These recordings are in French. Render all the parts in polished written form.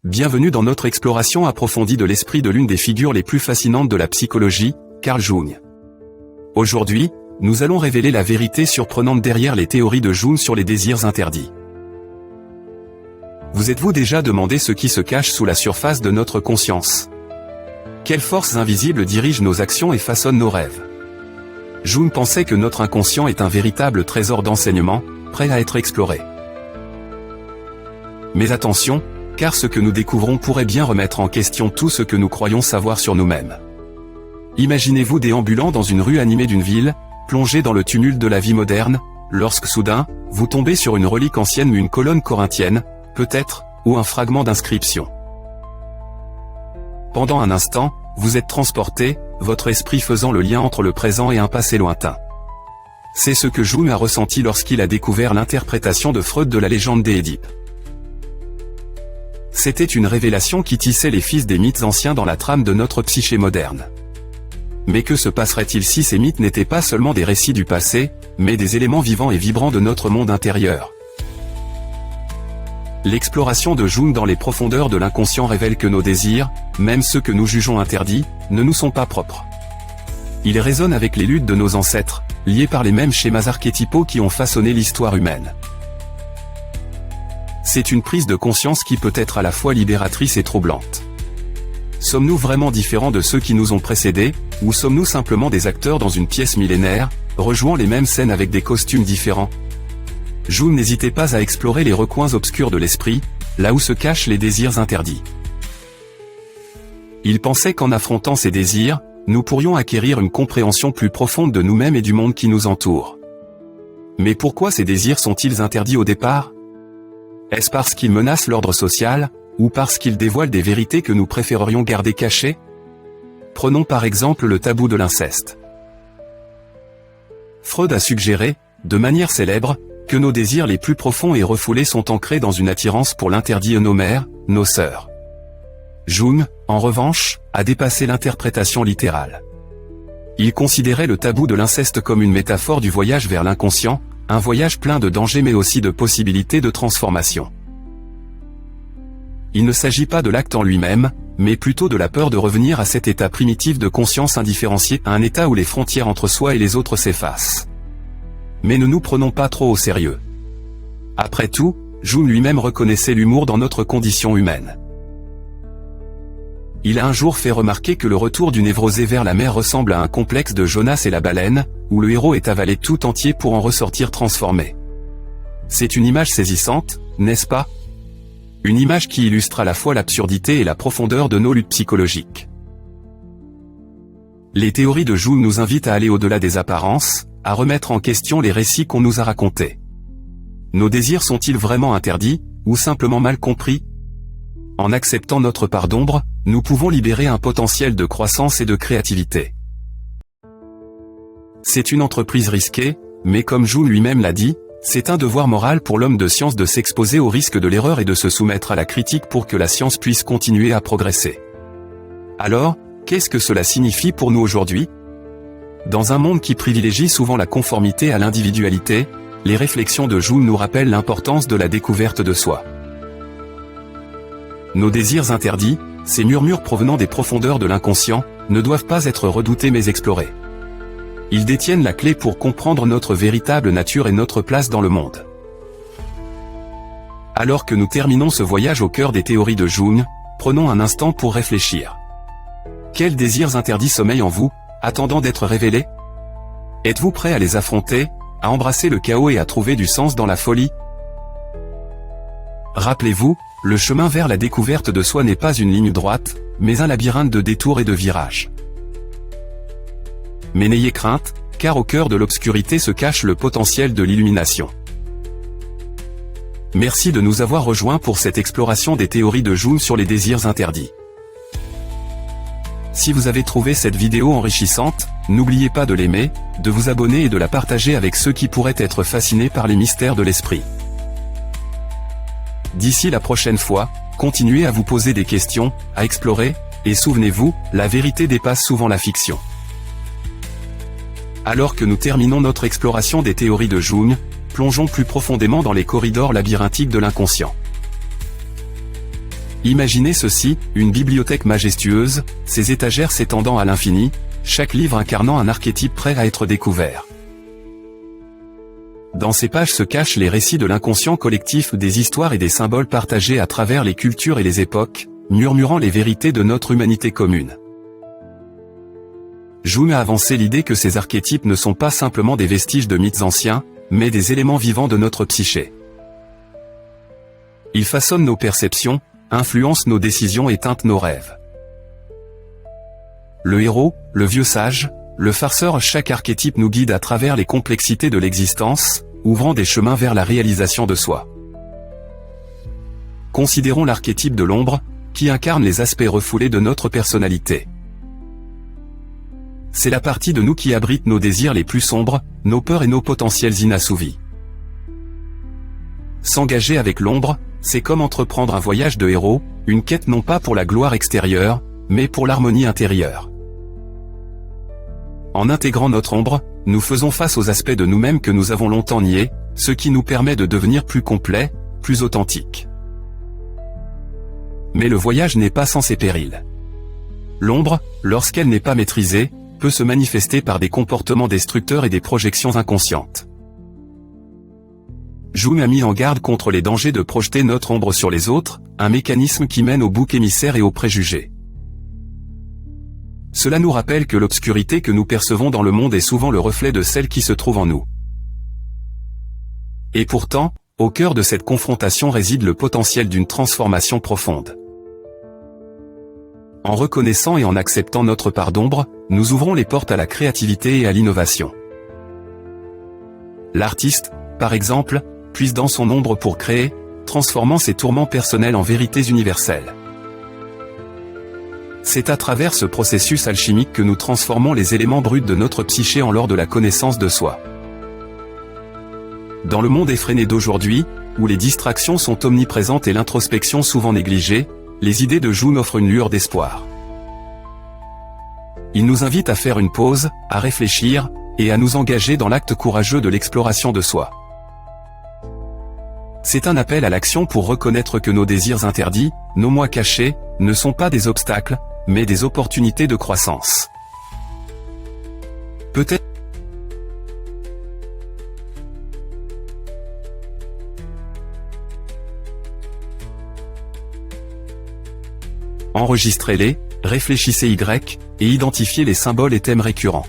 Bienvenue dans notre exploration approfondie de l'esprit de l'une des figures les plus fascinantes de la psychologie, Carl Jung. Aujourd'hui, nous allons révéler la vérité surprenante derrière les théories de Jung sur les désirs interdits. Vous êtes-vous déjà demandé ce qui se cache sous la surface de notre conscience? Quelles forces invisibles dirigent nos actions et façonnent nos rêves? Jung pensait que notre inconscient est un véritable trésor d'enseignement, prêt à être exploré. Mais attention, car ce que nous découvrons pourrait bien remettre en question tout ce que nous croyons savoir sur nous-mêmes. Imaginez-vous déambulant dans une rue animée d'une ville, plongé dans le tumulte de la vie moderne, lorsque soudain, vous tombez sur une relique ancienne ou une colonne corinthienne, peut-être, ou un fragment d'inscription. Pendant un instant, vous êtes transporté, votre esprit faisant le lien entre le présent et un passé lointain. C'est ce que Jung a ressenti lorsqu'il a découvert l'interprétation de Freud de la légende d'Édipe. C'était une révélation qui tissait les fils des mythes anciens dans la trame de notre psyché moderne. Mais que se passerait-il si ces mythes n'étaient pas seulement des récits du passé, mais des éléments vivants et vibrants de notre monde intérieur? L'exploration de Jung dans les profondeurs de l'inconscient révèle que nos désirs, même ceux que nous jugeons interdits, ne nous sont pas propres. Ils résonnent avec les luttes de nos ancêtres, liés par les mêmes schémas archétypaux qui ont façonné l'histoire humaine. C'est une prise de conscience qui peut être à la fois libératrice et troublante. Sommes-nous vraiment différents de ceux qui nous ont précédés, ou sommes-nous simplement des acteurs dans une pièce millénaire, rejouant les mêmes scènes avec des costumes différents? Jung n'hésitait pas à explorer les recoins obscurs de l'esprit, là où se cachent les désirs interdits. Il pensait qu'en affrontant ces désirs, nous pourrions acquérir une compréhension plus profonde de nous-mêmes et du monde qui nous entoure. Mais pourquoi ces désirs sont-ils interdits au départ? Est-ce parce qu'ils menacent l'ordre social, ou parce qu'ils dévoilent des vérités que nous préférerions garder cachées? Prenons par exemple le tabou de l'inceste. Freud a suggéré, de manière célèbre, que nos désirs les plus profonds et refoulés sont ancrés dans une attirance pour l'interdit et nos mères, nos sœurs. Jung, en revanche, a dépassé l'interprétation littérale. Il considérait le tabou de l'inceste comme une métaphore du voyage vers l'inconscient, un voyage plein de dangers mais aussi de possibilités de transformation. Il ne s'agit pas de l'acte en lui-même, mais plutôt de la peur de revenir à cet état primitif de conscience indifférencié, à un état où les frontières entre soi et les autres s'effacent. Mais ne nous prenons pas trop au sérieux. Après tout, Jung lui-même reconnaissait l'humour dans notre condition humaine. Il a un jour fait remarquer que le retour du névrosé vers la mer ressemble à un complexe de Jonas et la baleine, où le héros est avalé tout entier pour en ressortir transformé. C'est une image saisissante, n'est-ce pas? Une image qui illustre à la fois l'absurdité et la profondeur de nos luttes psychologiques. Les théories de Jung nous invitent à aller au-delà des apparences, à remettre en question les récits qu'on nous a racontés. Nos désirs sont-ils vraiment interdits, ou simplement mal compris? En acceptant notre part d'ombre, nous pouvons libérer un potentiel de croissance et de créativité. C'est une entreprise risquée, mais comme Jung lui-même l'a dit, c'est un devoir moral pour l'homme de science de s'exposer au risque de l'erreur et de se soumettre à la critique pour que la science puisse continuer à progresser. Alors, qu'est-ce que cela signifie pour nous aujourd'hui? Dans un monde qui privilégie souvent la conformité à l'individualité, les réflexions de Jung nous rappellent l'importance de la découverte de soi. Nos désirs interdits, ces murmures provenant des profondeurs de l'inconscient, ne doivent pas être redoutés mais explorés. Ils détiennent la clé pour comprendre notre véritable nature et notre place dans le monde. Alors que nous terminons ce voyage au cœur des théories de Jung, prenons un instant pour réfléchir. Quels désirs interdits sommeillent en vous, attendant d'être révélés? Êtes-vous prêt à les affronter, à embrasser le chaos et à trouver du sens dans la folie? Rappelez-vous, le chemin vers la découverte de soi n'est pas une ligne droite, mais un labyrinthe de détours et de virages. Mais n'ayez crainte, car au cœur de l'obscurité se cache le potentiel de l'illumination. Merci de nous avoir rejoints pour cette exploration des théories de Jung sur les désirs interdits. Si vous avez trouvé cette vidéo enrichissante, n'oubliez pas de l'aimer, de vous abonner et de la partager avec ceux qui pourraient être fascinés par les mystères de l'esprit. D'ici la prochaine fois, continuez à vous poser des questions, à explorer, et souvenez-vous, la vérité dépasse souvent la fiction. Alors que nous terminons notre exploration des théories de Jung, plongeons plus profondément dans les corridors labyrinthiques de l'inconscient. Imaginez ceci, une bibliothèque majestueuse, ses étagères s'étendant à l'infini, chaque livre incarnant un archétype prêt à être découvert. Dans ces pages se cachent les récits de l'inconscient collectif, des histoires et des symboles partagés à travers les cultures et les époques, murmurant les vérités de notre humanité commune. Jung a avancé l'idée que ces archétypes ne sont pas simplement des vestiges de mythes anciens, mais des éléments vivants de notre psyché. Ils façonnent nos perceptions, influencent nos décisions et teintent nos rêves. Le héros, le vieux sage, le farceur, chaque archétype nous guide à travers les complexités de l'existence, ouvrant des chemins vers la réalisation de soi. Considérons l'archétype de l'ombre, qui incarne les aspects refoulés de notre personnalité. C'est la partie de nous qui abrite nos désirs les plus sombres, nos peurs et nos potentiels inassouvis. S'engager avec l'ombre, c'est comme entreprendre un voyage de héros, une quête non pas pour la gloire extérieure, mais pour l'harmonie intérieure. En intégrant notre ombre, nous faisons face aux aspects de nous-mêmes que nous avons longtemps niés, ce qui nous permet de devenir plus complets, plus authentiques. Mais le voyage n'est pas sans ses périls. L'ombre, lorsqu'elle n'est pas maîtrisée, peut se manifester par des comportements destructeurs et des projections inconscientes. Jung a mis en garde contre les dangers de projeter notre ombre sur les autres, un mécanisme qui mène au bouc émissaire et aux préjugés. Cela nous rappelle que l'obscurité que nous percevons dans le monde est souvent le reflet de celle qui se trouve en nous. Et pourtant, au cœur de cette confrontation réside le potentiel d'une transformation profonde. En reconnaissant et en acceptant notre part d'ombre, nous ouvrons les portes à la créativité et à l'innovation. L'artiste, par exemple, puise dans son ombre pour créer, transformant ses tourments personnels en vérités universelles. C'est à travers ce processus alchimique que nous transformons les éléments bruts de notre psyché en l'or de la connaissance de soi. Dans le monde effréné d'aujourd'hui, où les distractions sont omniprésentes et l'introspection souvent négligée, les idées de Jung offrent une lueur d'espoir. Il nous invite à faire une pause, à réfléchir, et à nous engager dans l'acte courageux de l'exploration de soi. C'est un appel à l'action pour reconnaître que nos désirs interdits, nos moi cachés, ne sont pas des obstacles, mais des opportunités de croissance. Peut-être enregistrez-les, réfléchissez et identifiez les symboles et thèmes récurrents.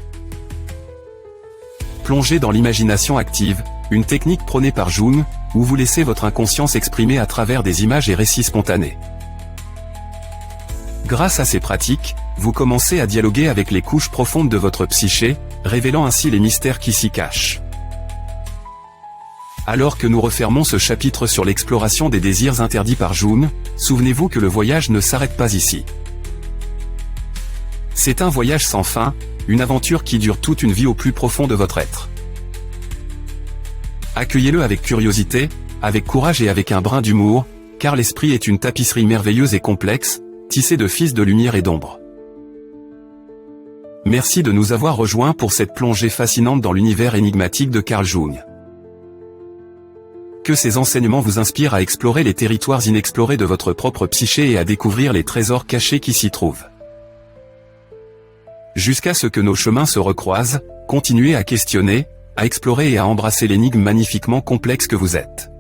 Plongez dans l'imagination active, une technique prônée par Jung, où vous laissez votre inconscient s'exprimer à travers des images et récits spontanés. Grâce à ces pratiques, vous commencez à dialoguer avec les couches profondes de votre psyché, révélant ainsi les mystères qui s'y cachent. Alors que nous refermons ce chapitre sur l'exploration des désirs interdits par Jung, souvenez-vous que le voyage ne s'arrête pas ici. C'est un voyage sans fin, une aventure qui dure toute une vie au plus profond de votre être. Accueillez-le avec curiosité, avec courage et avec un brin d'humour, car l'esprit est une tapisserie merveilleuse et complexe, tissée de fils de lumière et d'ombre. Merci de nous avoir rejoints pour cette plongée fascinante dans l'univers énigmatique de Carl Jung. Que ces enseignements vous inspirent à explorer les territoires inexplorés de votre propre psyché et à découvrir les trésors cachés qui s'y trouvent. Jusqu'à ce que nos chemins se recroisent, continuez à questionner, à explorer et à embrasser l'énigme magnifiquement complexe que vous êtes.